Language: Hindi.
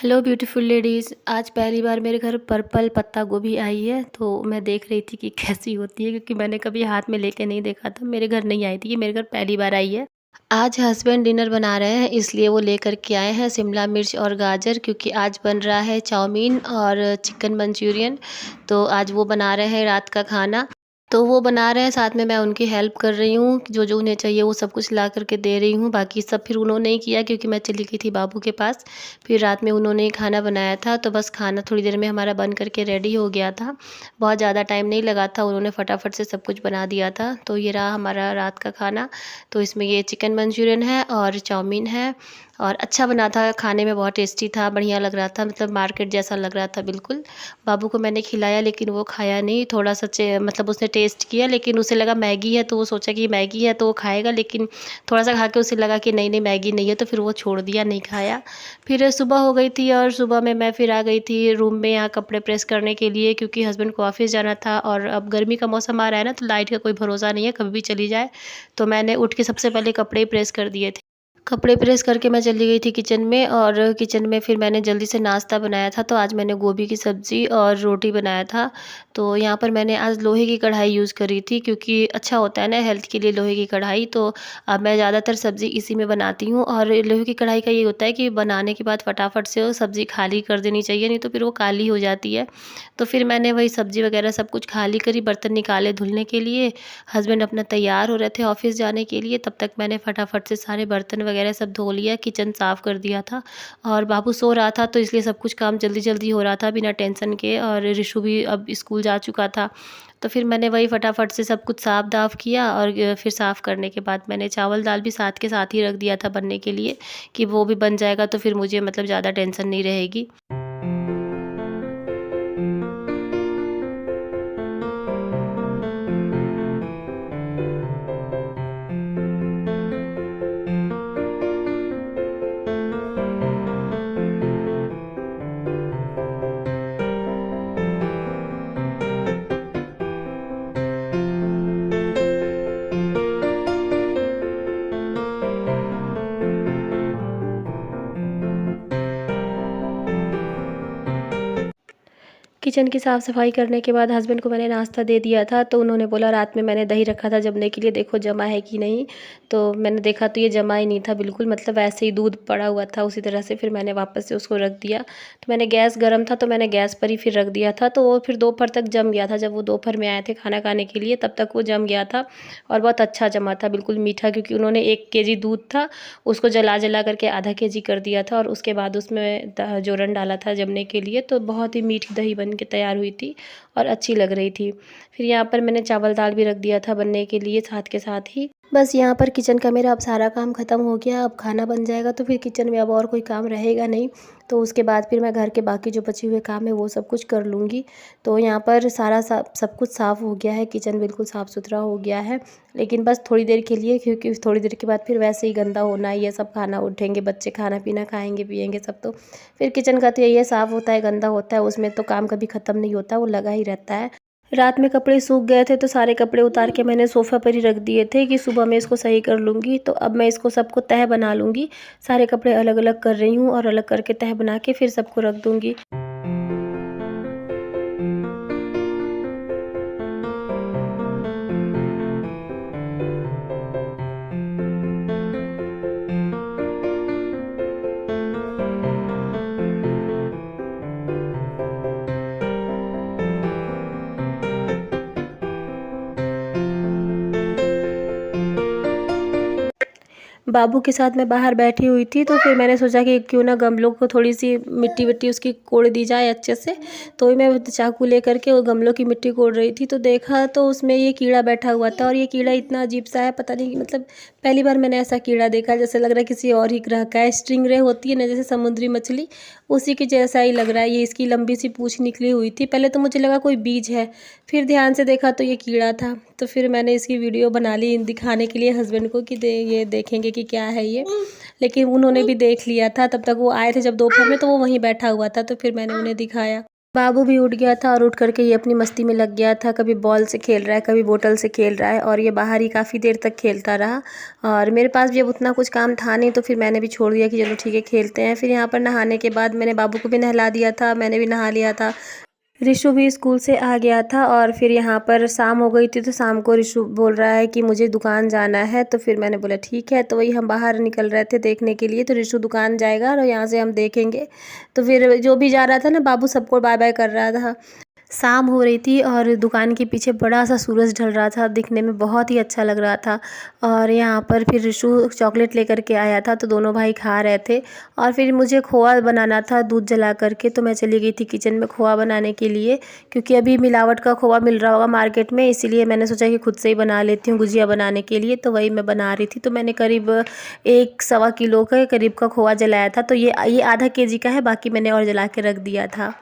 Hello beautiful ladies. आज पहली बार मेरे घर पर्पल पत्ता गोभी आई है, तो मैं देख रही थी कि कैसी होती है, क्योंकि मैंने कभी हाथ में लेके नहीं देखा था। मेरे घर नहीं आई थी, ये मेरे घर पहली बार आई है। आज हस्बैंड डिनर बना रहे हैं, इसलिए वो लेकर के आए हैं शिमला मिर्च और गाजर, क्योंकि आज बन रहा है चाउमीन और चिकन मंचूरियन। तो आज वो बना रहे हैं रात का खाना। तो वो बना रहे हैं, साथ में मैं उनकी हेल्प कर रही हूँ। जो जो उन्हें चाहिए वो सब कुछ ला करके दे रही हूँ। बाकी सब फिर उन्होंने ही किया, क्योंकि मैं चली गई थी बाबू के पास। फिर रात में उन्होंने ही खाना बनाया था, तो बस खाना थोड़ी देर में हमारा बन करके रेडी हो गया था। बहुत ज़्यादा टाइम नहीं लगा था, उन्होंने फटाफट से सब कुछ बना दिया था। तो ये रहा हमारा रात का खाना। तो इसमें ये चिकन मंचूरियन है और चाउमीन है, और अच्छा बना था, खाने में बहुत टेस्टी था, बढ़िया लग रहा था, मतलब मार्केट जैसा लग रहा था बिल्कुल। बाबू को मैंने खिलाया, लेकिन वो खाया नहीं। थोड़ा सा मतलब उसने टेस्ट किया, लेकिन उसे लगा मैगी है, तो वो सोचा कि मैगी है तो वो खाएगा, लेकिन थोड़ा सा खा के उसे लगा कि नहीं नहीं मैगी नहीं है, तो फिर वो छोड़ दिया, नहीं खाया। फिर सुबह हो गई थी, और सुबह में मैं फिर आ गई थी रूम में यहाँ कपड़े प्रेस करने के लिए, क्योंकि हस्बैंड को ऑफिस जाना था। और अब गर्मी का मौसम आ रहा है ना, तो लाइट का कोई भरोसा नहीं है, कभी भी चली जाए। तो मैंने उठ के सबसे पहले कपड़े प्रेस कर दिए थे। कपड़े प्रेस करके मैं चली गई थी किचन में, और किचन में फिर मैंने जल्दी से नाश्ता बनाया था। तो आज मैंने गोभी की सब्ज़ी और रोटी बनाया था। तो यहाँ पर मैंने आज लोहे की कढ़ाई यूज़ करी थी, क्योंकि अच्छा होता है ना हेल्थ के लिए लोहे की कढ़ाई। तो अब मैं ज़्यादातर सब्ज़ी इसी में बनाती हूँ। और लोहे की कढ़ाई का ये होता है कि बनाने के बाद फटाफट से वो सब्ज़ी खाली कर देनी चाहिए, नहीं तो फिर वो काली हो जाती है। तो फिर मैंने वही सब्ज़ी वगैरह सब कुछ खाली करी, बर्तन निकाले धुलने के लिए। हस्बैंड अपना तैयार हो रहे थे ऑफ़िस जाने के लिए, तब तक मैंने फटाफट से सारे बर्तन वगैरह सब धो लिया, किचन साफ़ कर दिया था। और बाबू सो रहा था, तो इसलिए सब कुछ काम जल्दी-जल्दी हो रहा था बिना टेंशन के, और रिशु भी अब स्कूल जा चुका था। तो फिर मैंने वही फटाफट से सब कुछ साफ़-दाफ़ किया, और फिर साफ़ करने के बाद मैंने चावल-दाल भी साथ के साथ ही रख दिया था बनने के लिए, कि वो भी बन जाएगा, तो फिर मुझे मतलब ज़्यादा टेंशन नहीं रहेगी। किचन की साफ़-सफ़ाई करने के बाद हस्बैंड को मैंने नाश्ता दे दिया था, तो उन्होंने बोला रात में मैंने दही रखा था जमने के लिए, देखो जमा है कि नहीं। तो मैंने देखा तो ये जमा ही नहीं था बिल्कुल, मतलब ऐसे ही दूध पड़ा हुआ था उसी तरह से। फिर मैंने वापस से उसको रख दिया। तो मैंने गैस गर्म था, तो मैंने गैस पर ही फिर रख दिया था, तो वो फिर दोपहर तक जम गया था। जब वो दोपहर में आए थे खाना खाने के लिए, तब तक वो जम गया था, और बहुत अच्छा जमा था, बिल्कुल मीठा, क्योंकि उन्होंने 1 केजी दूध था, उसको जला-जला करके आधा केजी कर दिया था, और उसके बाद उसमें जोरन डाला था जमने के लिए। तो बहुत ही मीठी दही बन के तैयार हुई थी, और अच्छी लग रही थी। फिर यहाँ पर मैंने चावल-दाल भी रख दिया था बनने के लिए साथ के साथ ही। बस यहाँ पर किचन का मेरा अब सारा काम ख़त्म हो गया। अब खाना बन जाएगा, तो फिर किचन में अब और कोई काम रहेगा नहीं। तो उसके बाद फिर मैं घर के बाकी जो बचे हुए काम है वो सब कुछ कर लूँगी। तो यहाँ पर सारा सब कुछ साफ़ हो गया है, किचन बिल्कुल साफ़-सुथरा हो गया है। लेकिन बस थोड़ी देर के लिए, क्योंकि थोड़ी देर के बाद फिर वैसे ही गंदा होना है, ये सब खाना उठेंगे बच्चे, खाना-पीना खाएँगे, पिएँगे सब। तो फिर किचन का तो यही है, साफ़ होता है, गंदा होता है, उसमें तो काम कभी ख़त्म नहीं होता, वो लगा ही रहता है। रात में कपड़े सूख गए थे, तो सारे कपड़े उतार के मैंने सोफ़ा पर ही रख दिए थे, कि सुबह मैं इसको सही कर लूँगी। तो अब मैं इसको सबको तह बना लूँगी। सारे कपड़े अलग-अलग कर रही हूँ, और अलग करके तह बना के फिर सबको रख दूँगी। बाबू के साथ मैं बाहर बैठी हुई थी, तो फिर मैंने सोचा कि क्यों ना गमलों को थोड़ी-सी मिट्टी-विट्टी उसकी कोड़ दी जाए अच्छे से। तो मैं चाकू लेकर के वो गमलों की मिट्टी कोड़ रही थी, तो देखा तो उसमें ये कीड़ा बैठा हुआ था, और ये कीड़ा इतना अजीब-सा है, पता नहीं, मतलब पहली बार मैंने ऐसा कीड़ा देखा। जैसे लग रहा है किसी और ही ग्रह का है। स्टिंगरे होती है ना जैसे समुद्री मछली, उसी के जैसा ही लग रहा है। ये इसकी लंबी सी पूँछ निकली हुई थी। पहले तो मुझे लगा कोई बीज है, फिर ध्यान से देखा तो ये कीड़ा था। तो फिर मैंने इसकी वीडियो बना ली दिखाने के लिए हस्बैंड को, कि ये देखेंगे कि क्या है ये। लेकिन उन्होंने भी देख लिया था, तब तक वो आए थे जब दोपहर में, तो वो वहीं बैठा हुआ था, तो फिर मैंने उन्हें दिखाया। बाबू भी उठ गया था और उठ कर के ये अपनी मस्ती में लग गया था, कभी बॉल से खेल रहा है, कभी बोतल से खेल रहा है और ये बाहर ही काफ़ी देर तक खेलता रहा। और मेरे पास भी अब उतना कुछ काम था नहीं, तो फिर मैंने भी छोड़ दिया कि चलो ठीक है खेलते हैं। फिर यहाँ पर नहाने के बाद मैंने बाबू को भी नहला दिया था, मैंने भी नहा लिया था। रिशु भी स्कूल से आ गया था और फिर यहाँ पर शाम हो गई थी, तो शाम को रिशु बोल रहा है कि मुझे दुकान जाना है। तो फिर मैंने बोला ठीक है, तो वही हम बाहर निकल रहे थे देखने के लिए। तो रिशु दुकान जाएगा और यहाँ से हम देखेंगे। तो फिर जो भी जा रहा था ना, बाबू सबको बाय बाय कर रहा था। शाम हो रही थी और दुकान के पीछे बड़ा सा सूरज ढल रहा था, दिखने में बहुत ही अच्छा लग रहा था। और यहाँ पर फिर रिशु चॉकलेट लेकर के आया था, तो दोनों भाई खा रहे थे। और फिर मुझे खोआ बनाना था दूध जला करके, तो मैं चली गई थी किचन में खोआ बनाने के लिए, क्योंकि अभी मिलावट का खोआ मिल रहा होगा मार्केट में, इसीलिए मैंने सोचा कि खुद से ही बना लेती हूँ गुजिया बनाने के लिए। तो वही मैं बना रही थी। तो मैंने करीब 1 सवा किलो के करीब का खोआ जलाया था। तो ये आधा केजी का है, बाकी मैंने और जला के रख दिया था।